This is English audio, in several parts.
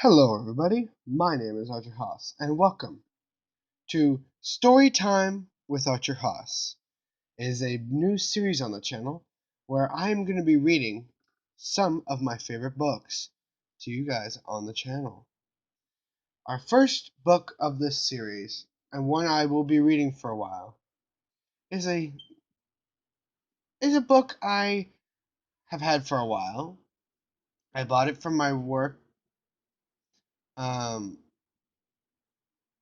Hello, everybody. My name is Archer Haas, and welcome to Storytime with Archer Haas. It is a new series on the channel where I am going to be reading some of my favorite books to you guys on the channel. Our first book of this series, and one I will be reading for a while, is a book I have had for a while. I bought it from my work, um,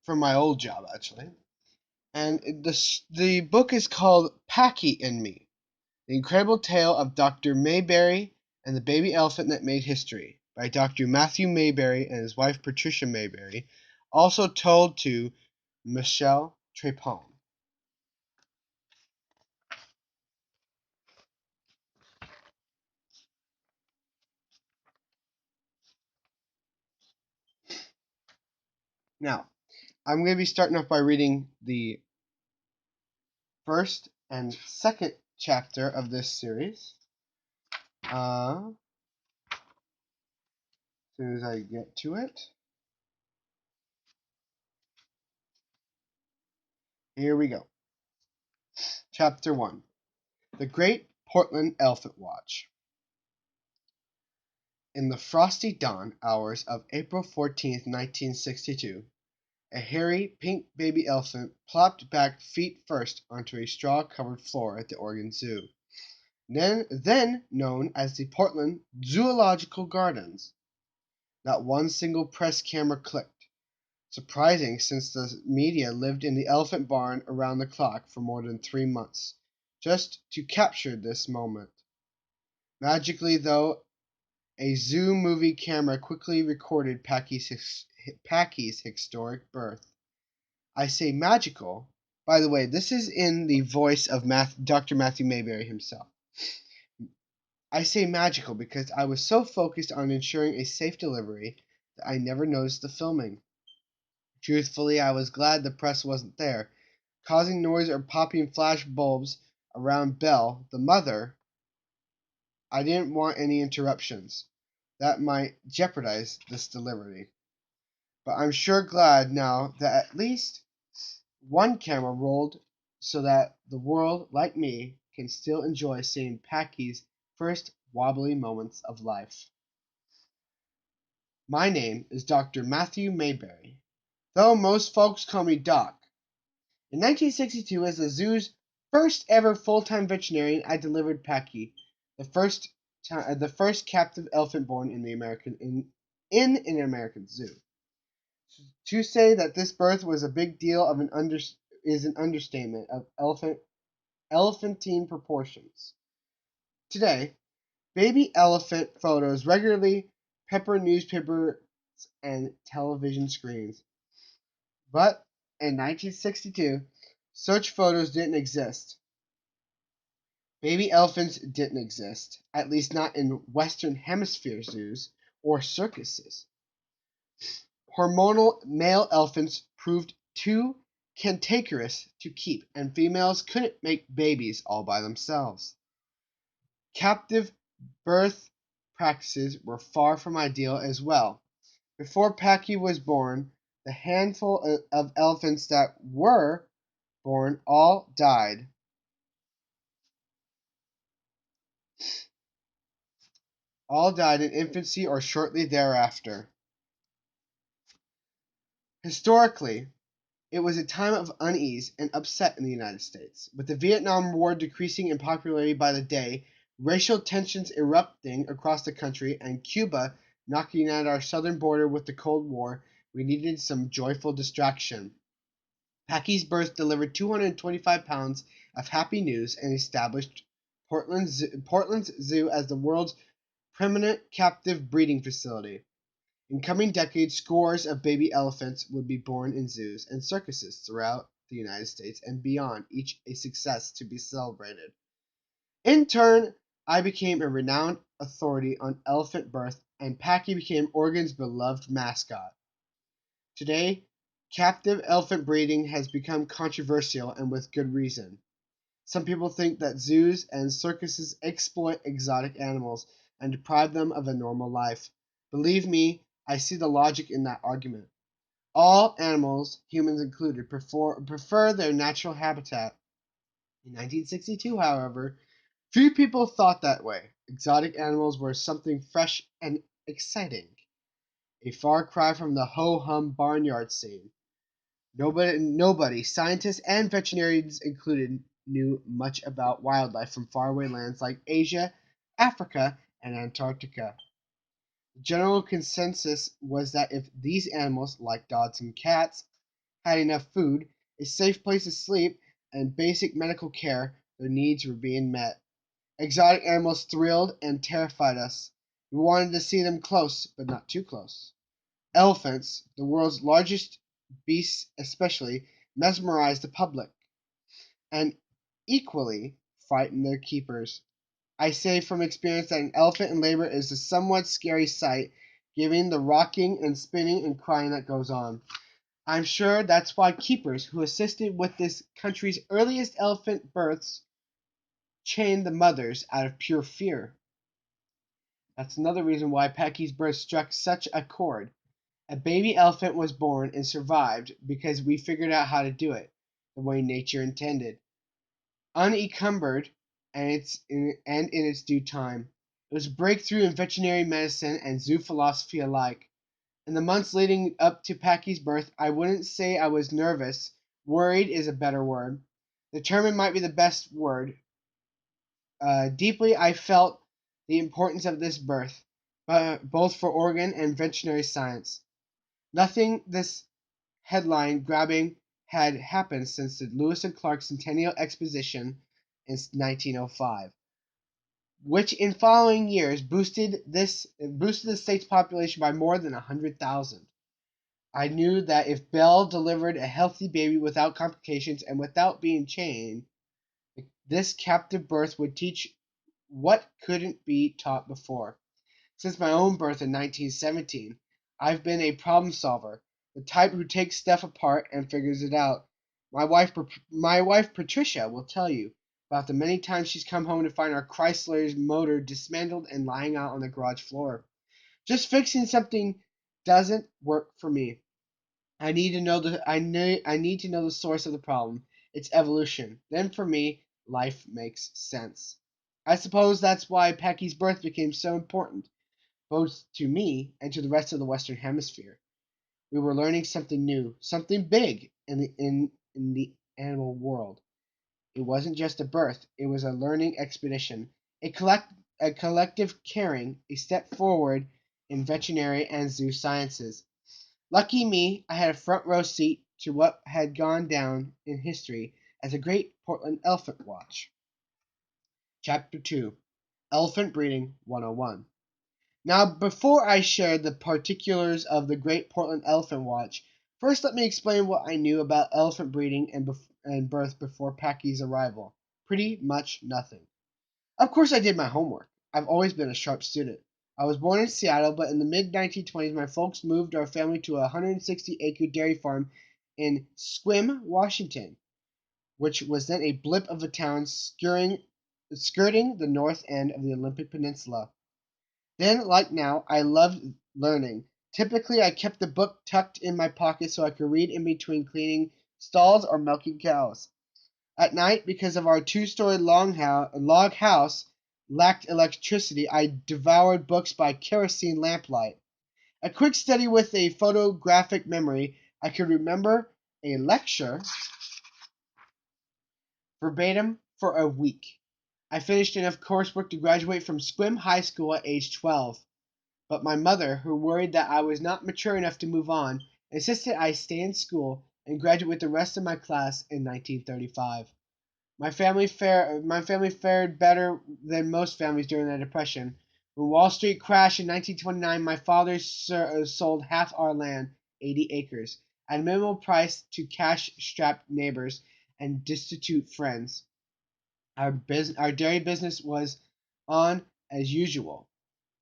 from my old job actually. And the book is called Packy and Me: The Incredible Tale of Dr. Mayberry and the Baby Elephant That Made History by Dr. Matthew Mayberry and his wife Patricia Mayberry, also told to Michelle Trepon. Now, I'm going to be starting off by reading the first and second chapter of this series. As soon as I get to it. Here we go. Chapter 1: The Great Portland Elephant Watch. In the frosty dawn hours of April 14th, 1962, a hairy, pink baby elephant plopped back feet first onto a straw-covered floor at the Oregon Zoo, then known as the Portland Zoological Gardens. Not one single press camera clicked, surprising since the media lived in the elephant barn around the clock for more than 3 months, just to capture this moment. Magically, though, a zoo movie camera quickly recorded Packy's historic birth. I say magical. By the way, this is in the voice of Dr. Matthew Mayberry himself. I say magical because I was so focused on ensuring a safe delivery that I never noticed the filming. Truthfully, I was glad the press wasn't there, causing noise or popping flash bulbs around Belle, the mother. I didn't want any interruptions that might jeopardize this delivery. But I'm sure glad now that at least one camera rolled so that the world, like me, can still enjoy seeing Packy's first wobbly moments of life. My name is Dr. Matthew Mayberry, though most folks call me Doc. In 1962, as the zoo's first ever full-time veterinarian, I delivered Packy, the first captive elephant born in an American zoo. To say that this birth was a big deal is an understatement of elephantine proportions. Today, baby elephant photos regularly pepper newspapers and television screens. But in 1962, such photos didn't exist. Baby elephants didn't exist, at least not in Western Hemisphere zoos or circuses. Hormonal male elephants proved too cantankerous to keep, and females couldn't make babies all by themselves. Captive birth practices were far from ideal as well. Before Packy was born, the handful of elephants that were born all died. All died in infancy or shortly thereafter. Historically, it was a time of unease and upset in the United States. With the Vietnam War decreasing in popularity by the day, racial tensions erupting across the country, and Cuba knocking at our southern border with the Cold War, we needed some joyful distraction. Packy's birth delivered 225 pounds of happy news and established Portland's Zoo as the world's preeminent captive breeding facility. In coming decades, scores of baby elephants would be born in zoos and circuses throughout the United States and beyond, each a success to be celebrated. In turn, I became a renowned authority on elephant birth, and Packy became Oregon's beloved mascot. Today, captive elephant breeding has become controversial, and with good reason. Some people think that zoos and circuses exploit exotic animals and deprive them of a normal life. Believe me, I see the logic in that argument. All animals, humans included, prefer their natural habitat. In 1962, however, few people thought that way. Exotic animals were something fresh and exciting, a far cry from the ho-hum barnyard scene. Nobody, scientists and veterinarians included, knew much about wildlife from faraway lands like Asia, Africa, and Antarctica. The general consensus was that if these animals, like dogs and cats, had enough food, a safe place to sleep, and basic medical care, their needs were being met. Exotic animals thrilled and terrified us. We wanted to see them close, but not too close. Elephants, the world's largest beasts especially, mesmerized the public, and equally frightened their keepers. I say from experience that an elephant in labor is a somewhat scary sight, given the rocking and spinning and crying that goes on. I'm sure that's why keepers who assisted with this country's earliest elephant births chained the mothers out of pure fear. That's another reason why Packy's birth struck such a chord. A baby elephant was born and survived because we figured out how to do it the way nature intended, unencumbered and in its due time. It was a breakthrough in veterinary medicine and zoo philosophy alike. In the months leading up to Packy's birth, I wouldn't say I was nervous. Worried is a better word. Determined might be the best word. Deeply, I felt the importance of this birth, both for organ and veterinary science. Nothing this headline grabbing had happened since the Lewis and Clark Centennial Exposition in 1905, which in following years boosted the state's population by more than 100,000. I knew that if Belle delivered a healthy baby without complications and without being chained, this captive birth would teach what couldn't be taught before. Since my own birth in 1917, I've been a problem solver, the type who takes stuff apart and figures it out. My wife Patricia will tell you about the many times she's come home to find our Chrysler's motor dismantled and lying out on the garage floor. Just fixing something doesn't work for me. I need to know the source of the problem, its evolution. Then for me, life makes sense. I suppose that's why Packy's birth became so important, both to me and to the rest of the Western Hemisphere. We were learning something new, something big in the animal world. It wasn't just a birth, it was a learning expedition, a collective caring, a step forward in veterinary and zoo sciences. Lucky me, I had a front row seat to what had gone down in history as a Great Portland Elephant Watch. Chapter 2, Elephant Breeding 101. Now, before I share the particulars of the Great Portland Elephant Watch, first let me explain what I knew about elephant breeding and birth before Packy's arrival. Pretty much nothing. Of course, I did my homework. I've always been a sharp student. I was born in Seattle, but in the mid 1920s, my folks moved our family to a 160-acre dairy farm in Sequim, Washington, which was then a blip of a town skirting the north end of the Olympic Peninsula. Then, like now, I loved learning. Typically, I kept the book tucked in my pocket so I could read in between cleaning stalls or milking cows. At night, because of our two-story log house lacked electricity, I devoured books by kerosene lamplight. A quick study with a photographic memory, I could remember a lecture verbatim for a week. I finished enough coursework to graduate from Squim High School at age 12. But my mother, who worried that I was not mature enough to move on, insisted I stay in school and graduate with the rest of my class in 1935. My family fared better than most families during the Depression. When Wall Street crashed in 1929, my father sold half our land, 80 acres, at a minimal price to cash-strapped neighbors and destitute friends. Our dairy business was on as usual.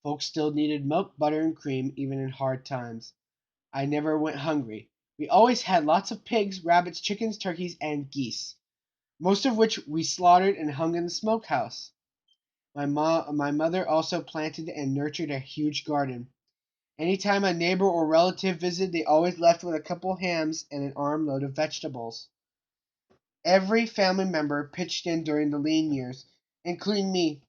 Folks still needed milk, butter, and cream even in hard times. I never went hungry. We always had lots of pigs, rabbits, chickens, turkeys, and geese, most of which we slaughtered and hung in the smokehouse. My mother also planted and nurtured a huge garden. Anytime a neighbor or relative visited, they always left with a couple hams and an armload of vegetables. Every family member pitched in during the lean years, including me.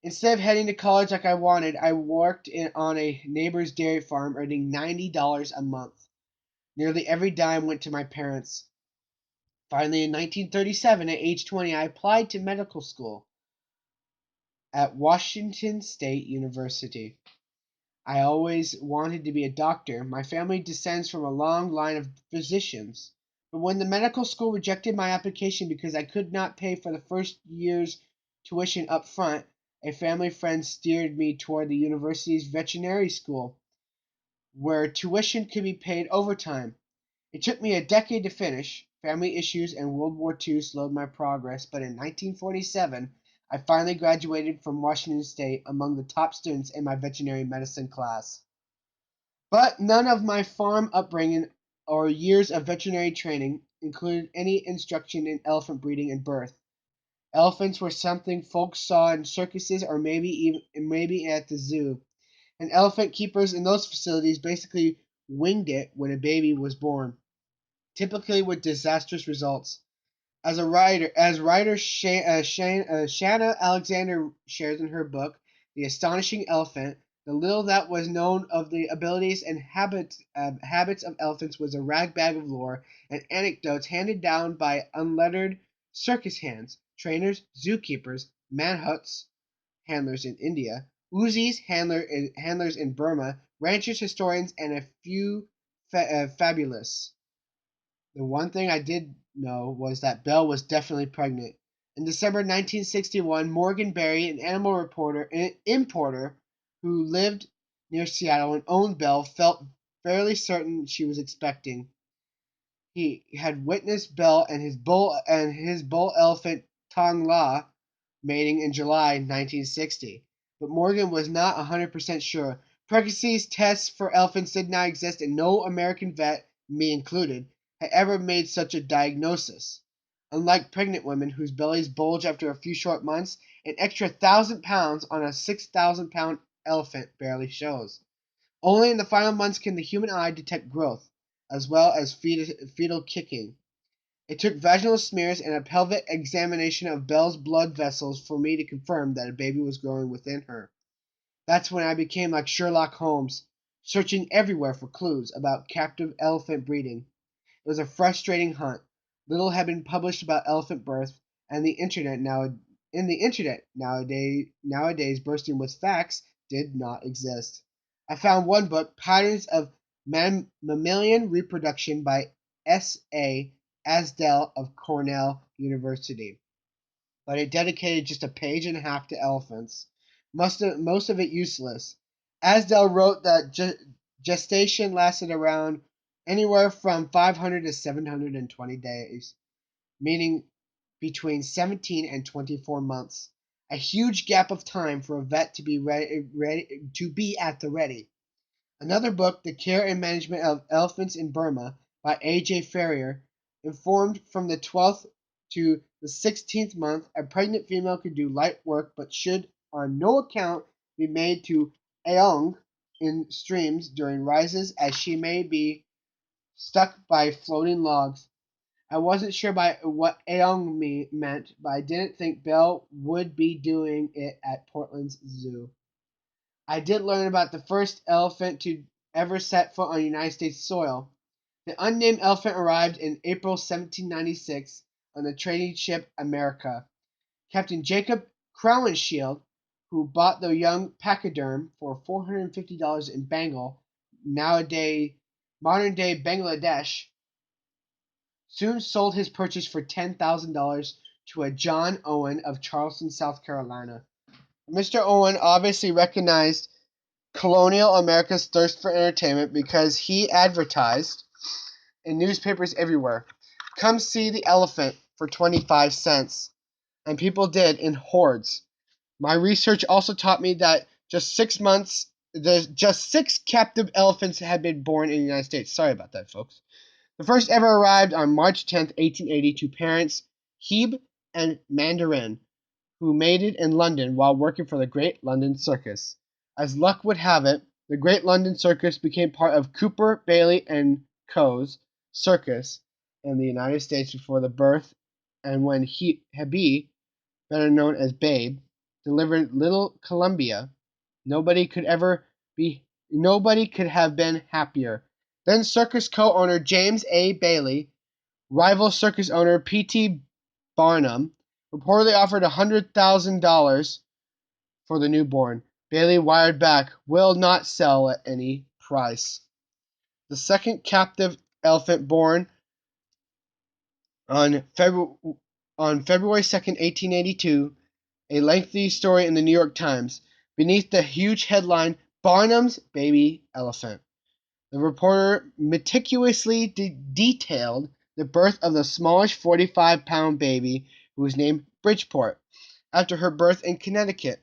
Instead of heading to college like I wanted, I worked on a neighbor's dairy farm, earning $90 a month. Nearly every dime went to my parents. Finally, in 1937, at age 20, I applied to medical school at Washington State University. I always wanted to be a doctor. My family descends from a long line of physicians. But when the medical school rejected my application because I could not pay for the first year's tuition up front, a family friend steered me toward the university's veterinary school, where tuition could be paid overtime. It took me a decade to finish. Family issues and World War II slowed my progress, but in 1947, I finally graduated from Washington State among the top students in my veterinary medicine class. But none of my farm upbringing or years of veterinary training included any instruction in elephant breeding and birth. Elephants were something folks saw in circuses or maybe at the zoo. And elephant keepers in those facilities basically winged it when a baby was born, typically with disastrous results. As writer Shanna Alexander shares in her book, The Astonishing Elephant, the little that was known of the abilities and habits of elephants was a ragbag of lore and anecdotes handed down by unlettered circus hands, trainers, zookeepers, manhuts, handlers in India, Uzis, handlers in Burma, ranchers, historians, and a few fabulists. The one thing I did know was that Belle was definitely pregnant. In December 1961, Morgan Berry, an animal importer who lived near Seattle and owned Belle, felt fairly certain she was expecting. He had witnessed Belle and his bull elephant Tong La mating in July 1960, but Morgan was not 100% sure. Pregnancy tests for elephants did not exist, and no American vet, me included, had ever made such a diagnosis. Unlike pregnant women whose bellies bulge after a few short months, an extra 1,000 pounds on a 6,000-pound elephant barely shows. Only in the final months can the human eye detect growth, as well as fetal kicking. It took vaginal smears and a pelvic examination of Belle's blood vessels for me to confirm that a baby was growing within her. That's when I became like Sherlock Holmes, searching everywhere for clues about captive elephant breeding. It was a frustrating hunt. Little had been published about elephant birth, and the internet nowadays bursting with facts did not exist. I found one book, Patterns of Mammalian Reproduction by S.A. Asdell of Cornell University, but it dedicated just a page and a half to elephants, most of it useless. Asdell wrote that gestation lasted around anywhere from 500 to 720 days, meaning between 17 and 24 months. A huge gap of time for a vet to be at the ready. Another book, The Care and Management of Elephants in Burma, by A.J. Ferrier, informed from the 12th to the 16th month, a pregnant female could do light work but should on no account be made to aong in streams during rises, as she may be stuck by floating logs. I wasn't sure by what aong meant, but I didn't think Belle would be doing it at Portland's zoo. I did learn about the first elephant to ever set foot on United States soil. The unnamed elephant arrived in April 1796 on the trading ship America. Captain Jacob Crowninshield, who bought the young pachyderm for $450 in Bengal, nowadays modern-day Bangladesh, soon sold his purchase for $10,000 to a John Owen of Charleston, South Carolina. Mr. Owen obviously recognized colonial America's thirst for entertainment because he advertised in newspapers everywhere, "Come see the elephant for 25 cents." And people did in hordes. My research also taught me that just six captive elephants had been born in the United States. Sorry about that, folks. The first ever arrived on March 10th, 1880, to parents Hebe and Mandarin, who mated in London while working for the Great London Circus. As luck would have it, The Great London Circus became part of Cooper, Bailey and Co.'s circus in the United States before the birth, and when Hebe, better known as Babe, delivered little Columbia, nobody could ever be nobody could have been happier. Then circus co-owner James A. Bailey, rival circus owner P.T. Barnum, reportedly offered $100,000 for the newborn. Bailey wired back, "Will not sell at any price." The second captive elephant born on February February 2nd, 1882, a lengthy story in the New York Times. Beneath the huge headline, "Barnum's Baby Elephant," the reporter meticulously detailed the birth of the smallish 45-pound baby who was named Bridgeport, after her birth in Connecticut.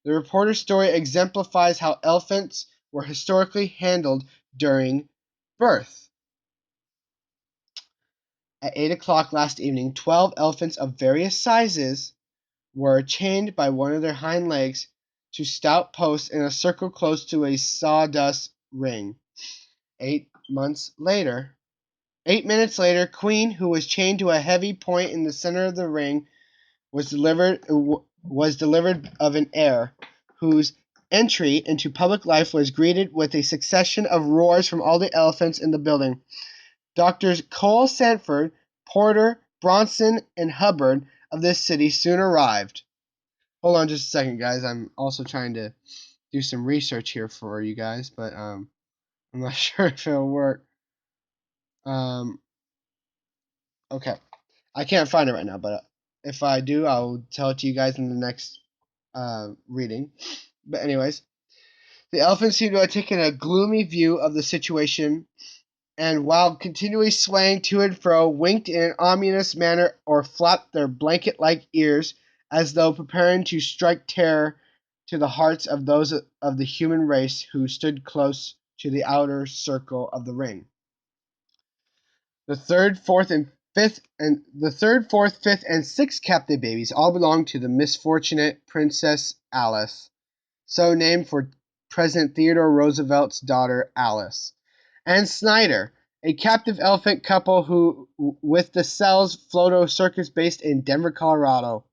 The reporter's story exemplifies how elephants were historically handled during birth. At 8 o'clock last evening, 12 elephants of various sizes were chained by one of their hind legs to stout posts in a circle close to a sawdust ring. 8 minutes later, Queen, who was chained to a heavy point in the center of the ring, was delivered of an heir, whose entry into public life was greeted with a succession of roars from all the elephants in the building. Doctors Cole Sanford, Porter, Bronson, and Hubbard of this city soon arrived. Hold on just a second, guys. I'm also trying to do some research here for you guys, but I'm not sure if it'll work. Okay. I can't find it right now, but if I do, I'll tell it to you guys in the next reading. But anyways, the elephants seem to have taken a gloomy view of the situation, and while continually swaying to and fro, winked in an ominous manner or flapped their blanket-like ears as though preparing to strike terror to the hearts of those of the human race who stood close to the outer circle of the ring. The third, fourth, fifth, and sixth captive babies all belonged to the misfortunate Princess Alice, so named for President Theodore Roosevelt's daughter Alice, and Snyder, a captive elephant couple who, with the Cells Floto Circus based in Denver, Colorado.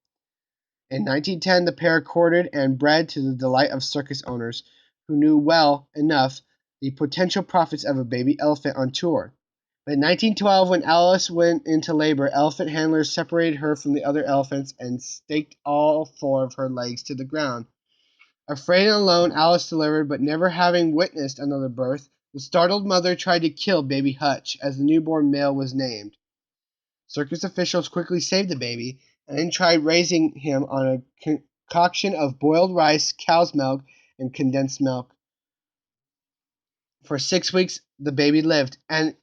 In 1910, the pair courted and bred to the delight of circus owners, who knew well enough the potential profits of a baby elephant on tour. But in 1912, when Alice went into labor, elephant handlers separated her from the other elephants and staked all four of her legs to the ground. Afraid and alone, Alice delivered, but never having witnessed another birth, the startled mother tried to kill baby Hutch, as the newborn male was named. Circus officials quickly saved the baby, and then tried raising him on a concoction of boiled rice, cow's milk, and condensed milk. For 6 weeks, the baby lived, and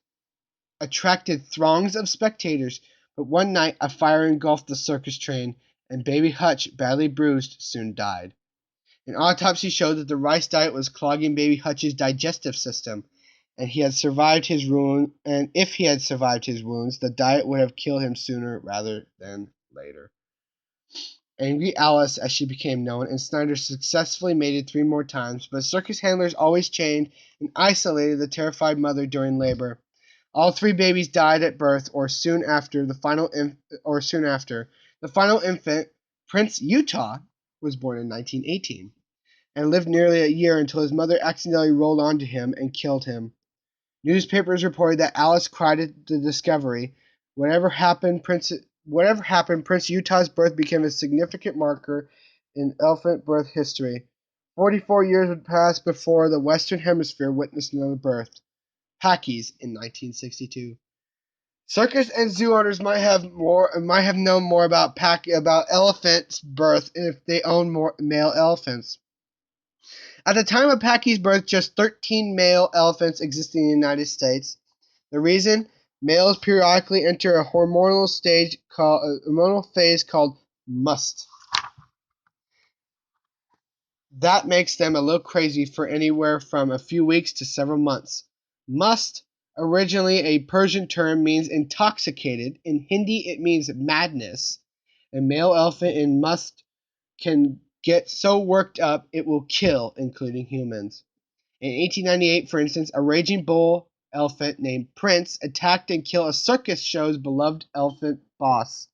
attracted throngs of spectators, but one night a fire engulfed the circus train, and baby Hutch, badly bruised, soon died. An autopsy showed that the rice diet was clogging baby Hutch's digestive system, and he had survived his wound. And if he had survived his wounds, the diet would have killed him sooner rather than later. Angry Alice, as she became known, and Snyder successfully mated 3 more times, but circus handlers always chained and isolated the terrified mother during labor. All 3 babies died at birth or soon after. The final infant, Prince Utah, was born in 1918 and lived nearly a year until his mother accidentally rolled onto him and killed him. Newspapers reported that Alice cried at the discovery. Whatever happened, Prince Utah's birth became a significant marker in elephant birth history. 44 years would pass before the Western Hemisphere witnessed another birth, Packy's in 1962. Circus and zoo owners might have known more about elephants' birth if they owned more male elephants. At the time of Packy's birth, just 13 male elephants existed in the United States. The reason? Males periodically enter a hormonal phase called must. That makes them a little crazy for anywhere from a few weeks to several months. Must, originally a Persian term, means intoxicated. In Hindi, it means madness. A male elephant in must can get so worked up it will kill, including humans. In 1898, for instance, a raging bull elephant named Prince attacked and killed a circus show's beloved elephant boss.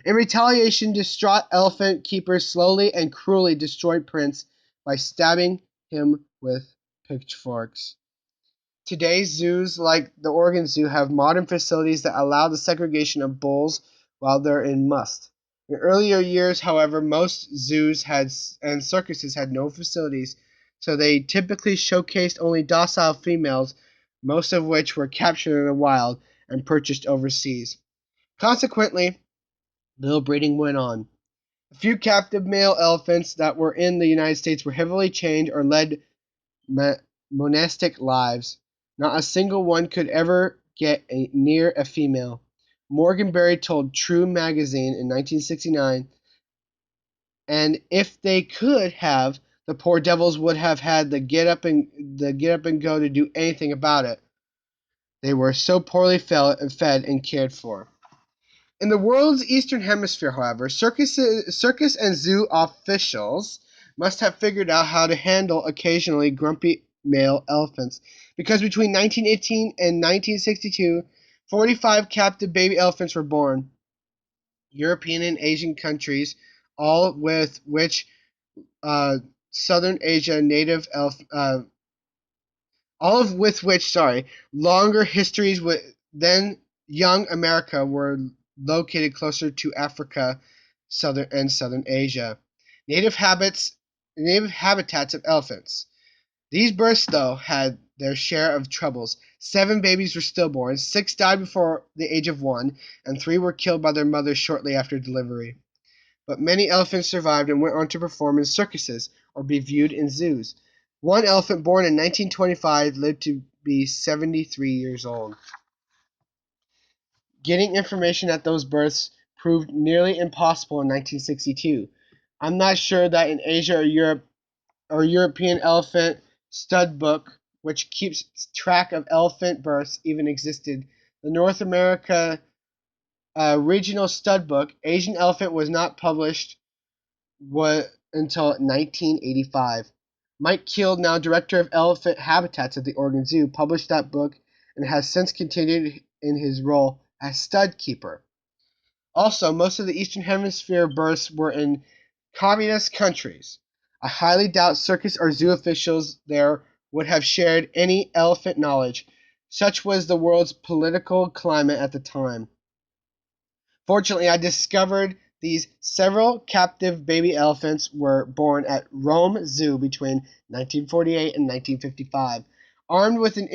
In retaliation, distraught elephant keepers slowly and cruelly destroyed Prince by stabbing him with pitchforks. Today's zoos, like the Oregon Zoo, have modern facilities that allow the segregation of bulls while they're in must. In earlier years, however, most zoos had and circuses had no facilities, so they typically showcased only docile females, most of which were captured in the wild and purchased overseas. Consequently, little breeding went on. A few captive male elephants that were in the United States were heavily chained or led monastic lives. Not a single one could ever get near a female. Morgan Berry told True magazine in 1969, and if they could have, the poor devils would have had the get up and go to do anything about it. They were so poorly fed and cared for. In the world's eastern hemisphere, however, circus and zoo officials must have figured out how to handle occasionally grumpy male elephants, because between 1918 and 1962, 45 captive baby elephants were born. European and Asian countries, all with which uh, Southern Asia native all of with which, longer histories than young America were located closer to Africa, Southern Asia. Native native habitats of elephants. These births, though, had their share of troubles. 7 babies were stillborn, 6 died before the age of 1, and 3 were killed by their mothers shortly after delivery. But many elephants survived and went on to perform in circuses or be viewed in zoos. One elephant born in 1925 lived to be 73 years old. Getting information at those births proved nearly impossible in 1962. I'm not sure that in Asia or European elephant stud book, which keeps track of elephant births, even existed. The North America regional stud book, Asian Elephant, was not published until 1985. Mike Keel, now director of elephant habitats at the Oregon Zoo, published that book and has since continued in his role as stud keeper. Also, most of the Eastern Hemisphere births were in communist countries. I highly doubt circus or zoo officials there would have shared any elephant knowledge. Such was the world's political climate at the time. Fortunately, I discovered these several captive baby elephants were born at Rome Zoo between 1948 and 1955. Armed with an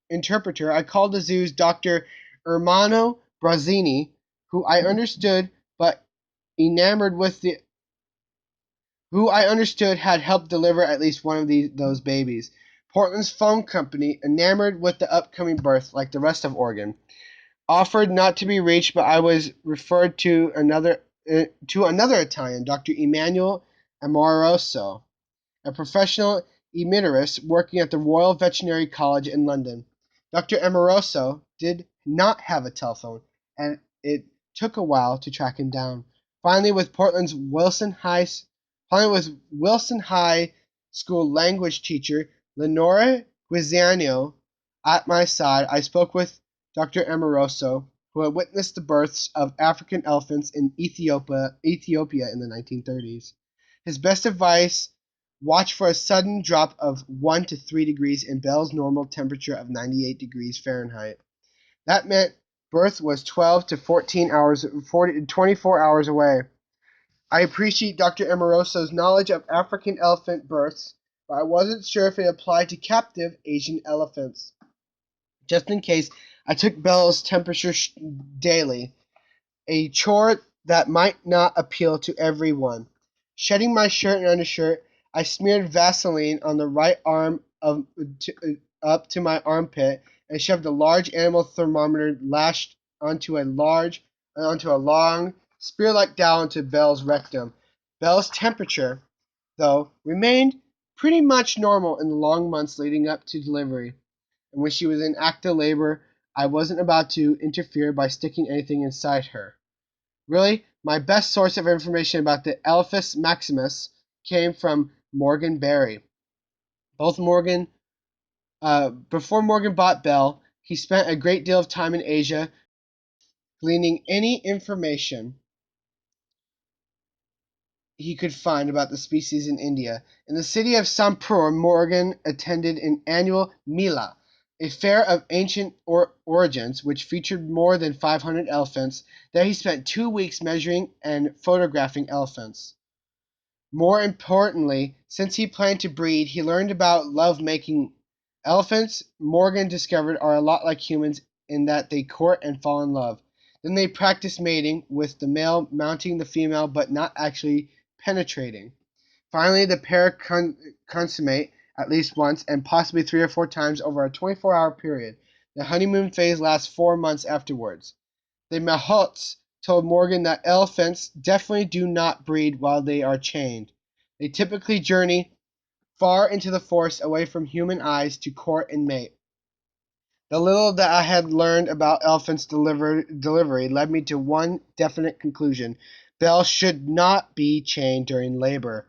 interpreter, I called the zoo's Dr. Ermanno Brazzini, but enamored with the who I understood had helped deliver at least one of those babies. Portland's phone company, enamored with the upcoming birth, like the rest of Oregon, offered not to be reached, but I was referred to another Italian, Dr. Emanuele Amoroso, a professional emeritus working at the Royal Veterinary College in London. Dr. Amoroso did not have a telephone, and it took a while to track him down. Finally, with Wilson High School language teacher Lenora Guiziano at my side, I spoke with Dr. Amoroso, who had witnessed the births of African elephants in Ethiopia in the 1930s. His best advice: watch for a sudden drop of 1 to 3 degrees in Bell's normal temperature of 98 degrees Fahrenheit. That meant birth was 12 to 24 hours away. I appreciate Dr. Amoroso's knowledge of African elephant births, but I wasn't sure if it applied to captive Asian elephants. Just in case, I took Bell's temperature daily, a chore that might not appeal to everyone. Shedding my shirt and undershirt, I smeared Vaseline on the right arm up to my armpit and shoved a large animal thermometer lashed onto a long spear-like dowel into Bell's rectum. Bell's temperature, though, remained pretty much normal in the long months leading up to delivery, and when she was in active labor, I wasn't about to interfere by sticking anything inside her. Really, my best source of information about the Elephas maximus came from Morgan Berry. Both Morgan Before Morgan bought Bell, he spent a great deal of time in Asia, gleaning any information he could find about the species in India. In the city of Sampur, Morgan attended an annual Mela, a fair of ancient origins which featured more than 500 elephants. There he spent 2 weeks measuring and photographing elephants. More importantly, since he planned to breed, he learned about love making. Elephants, Morgan discovered, are a lot like humans in that they court and fall in love. Then they practice mating, with the male mounting the female but not actually penetrating. Finally, the pair consummate at least once and possibly 3 or 4 times over a 24-hour period. The honeymoon phase lasts 4 months afterwards. The Mahots told Morgan that elephants definitely do not breed while they are chained. They typically journey far into the forest away from human eyes to court and mate. The little that I had learned about elephants' delivery led me to one definite conclusion: Belle should not be chained during labor.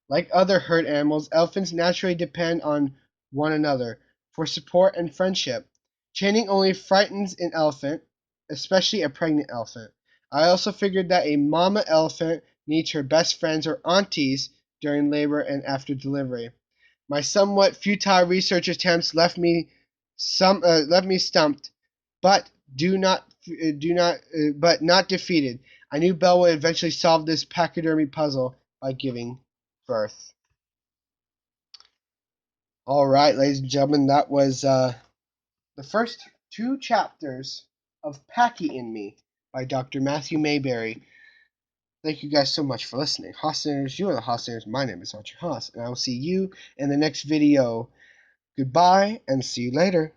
Like other herd animals, elephants naturally depend on one another for support and friendship. Chaining only frightens an elephant, especially a pregnant elephant. I also figured that a mama elephant needs her best friends or aunties during labor and after delivery. My somewhat futile research attempts left me stumped, but but not defeated. I knew Belle would eventually solve this pachydermy puzzle by giving birth. All right, ladies and gentlemen, that was the first 2 chapters of Packy in Me by Dr. Matthew Mayberry. Thank you guys so much for listening. Haas you are the Haas. My name is Archer Haas, and I will see you in the next video. Goodbye, and see you later.